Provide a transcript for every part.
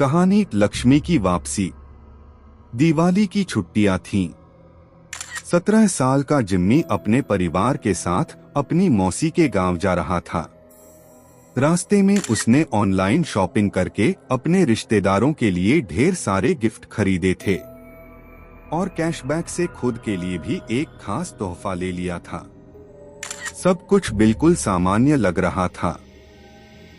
कहानी लक्ष्मी की वापसी। दिवाली की छुट्टियां थीं। 17 साल का जिम्मी अपने परिवार के साथ अपनी मौसी के गांव जा रहा था। रास्ते में उसने ऑनलाइन शॉपिंग करके अपने रिश्तेदारों के लिए ढेर सारे गिफ्ट खरीदे थे और कैशबैक से खुद के लिए भी एक खास तोहफा ले लिया था। सब कुछ बिल्कुल सामान्य लग रहा था,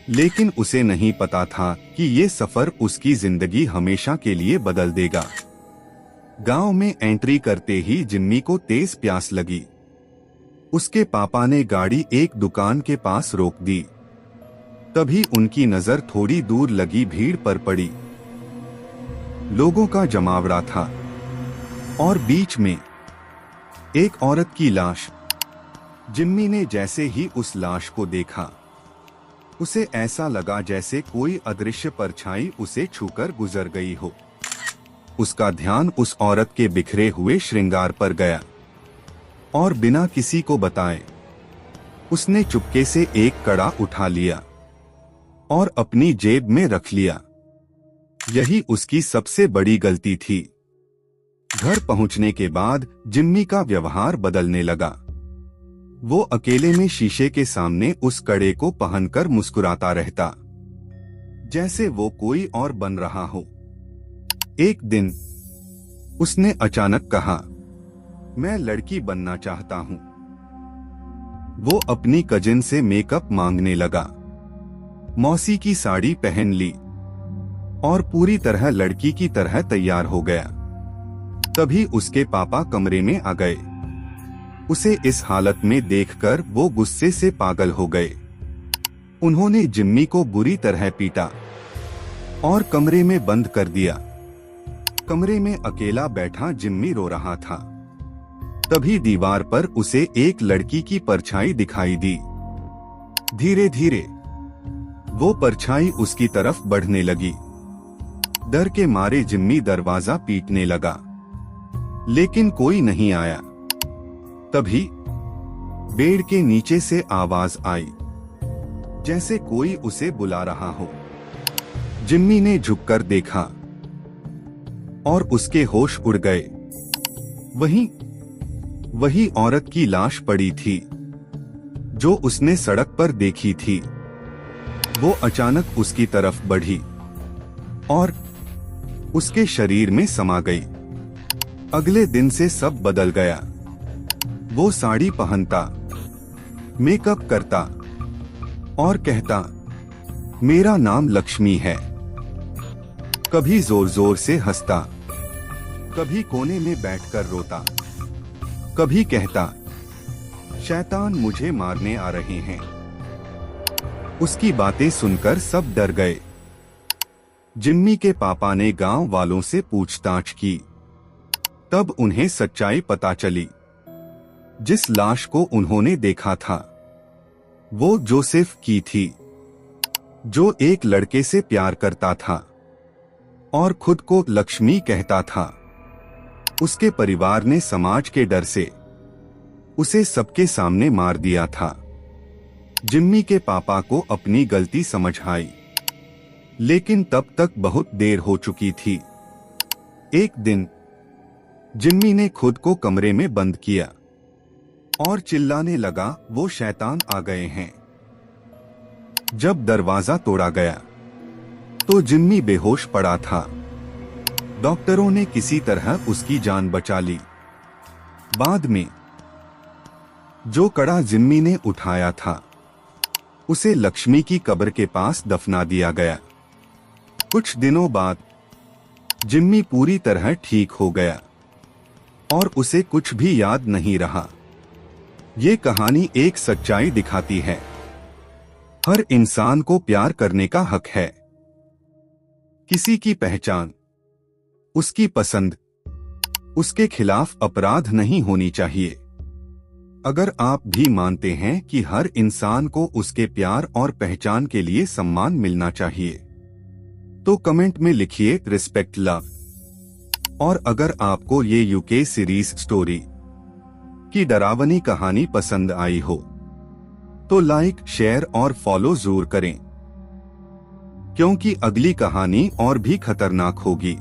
लेकिन उसे नहीं पता था कि ये सफर उसकी जिंदगी हमेशा के लिए बदल देगा। गांव में एंट्री करते ही जिम्मी को तेज प्यास लगी। उसके पापा ने गाड़ी एक दुकान के पास रोक दी। तभी उनकी नजर थोड़ी दूर लगी भीड़ पर पड़ी। लोगों का जमावड़ा था और बीच में एक औरत की लाश। जिम्मी ने जैसे ही उस लाश को देखा, उसे ऐसा लगा जैसे कोई अदृश्य परछाई उसे छूकर गुजर गई हो। उसका ध्यान उस औरत के बिखरे हुए श्रृंगार पर गया और बिना किसी को बताए उसने चुपके से एक कड़ा उठा लिया और अपनी जेब में रख लिया। यही उसकी सबसे बड़ी गलती थी। घर पहुंचने के बाद जिम्मी का व्यवहार बदलने लगा। वो अकेले में शीशे के सामने उस कड़े को पहनकर मुस्कुराता रहता, जैसे वो कोई और बन रहा हो। एक दिन उसने अचानक कहा, मैं लड़की बनना चाहता हूँ। वो अपनी कजिन से मेकअप मांगने लगा, मौसी की साड़ी पहन ली और पूरी तरह लड़की की तरह तैयार हो गया। तभी उसके पापा कमरे में आ गए। उसे इस हालत में देखकर वो गुस्से से पागल हो गए। उन्होंने जिम्मी को बुरी तरह पीटा और कमरे में बंद कर दिया। कमरे में अकेला बैठा जिम्मी रो रहा था। तभी दीवार पर उसे एक लड़की की परछाई दिखाई दी। धीरे धीरे वो परछाई उसकी तरफ बढ़ने लगी। डर के मारे जिम्मी दरवाजा पीटने लगा, लेकिन कोई नहीं आया। तभी पेड़ के नीचे से आवाज आई, जैसे कोई उसे बुला रहा हो। जिम्मी ने झुककर देखा और उसके होश उड़ गए। वही औरत की लाश पड़ी थी जो उसने सड़क पर देखी थी। वो अचानक उसकी तरफ बढ़ी और उसके शरीर में समा गई। अगले दिन से सब बदल गया। वो साड़ी पहनता, मेकअप करता और कहता, मेरा नाम लक्ष्मी है। कभी जोर जोर से हंसता, कभी कोने में बैठकर रोता, कभी कहता, शैतान मुझे मारने आ रहे हैं। उसकी बातें सुनकर सब डर गए। जिम्मी के पापा ने गांव वालों से पूछताछ की। तब उन्हें सच्चाई पता चली। जिस लाश को उन्होंने देखा था वो जोसेफ की थी, जो एक लड़के से प्यार करता था और खुद को लक्ष्मी कहता था। उसके परिवार ने समाज के डर से उसे सबके सामने मार दिया था। जिम्मी के पापा को अपनी गलती समझ आई, लेकिन तब तक बहुत देर हो चुकी थी। एक दिन जिम्मी ने खुद को कमरे में बंद किया और चिल्लाने लगा, वो शैतान आ गए हैं। जब दरवाजा तोड़ा गया तो जिम्मी बेहोश पड़ा था। डॉक्टरों ने किसी तरह उसकी जान बचा ली। बाद में जो कड़ा जिम्मी ने उठाया था उसे लक्ष्मी की कब्र के पास दफना दिया गया। कुछ दिनों बाद जिम्मी पूरी तरह ठीक हो गया और उसे कुछ भी याद नहीं रहा। ये कहानी एक सच्चाई दिखाती है, हर इंसान को प्यार करने का हक है। किसी की पहचान, उसकी पसंद, उसके खिलाफ अपराध नहीं होनी चाहिए। अगर आप भी मानते हैं कि हर इंसान को उसके प्यार और पहचान के लिए सम्मान मिलना चाहिए, तो कमेंट में लिखिए रिस्पेक्ट लव। और अगर आपको ये यूके सीरीज स्टोरी की डरावनी कहानी पसंद आई हो तो लाइक, शेयर और फॉलो जरूर करें। क्योंकि अगली कहानी और भी खतरनाक होगी।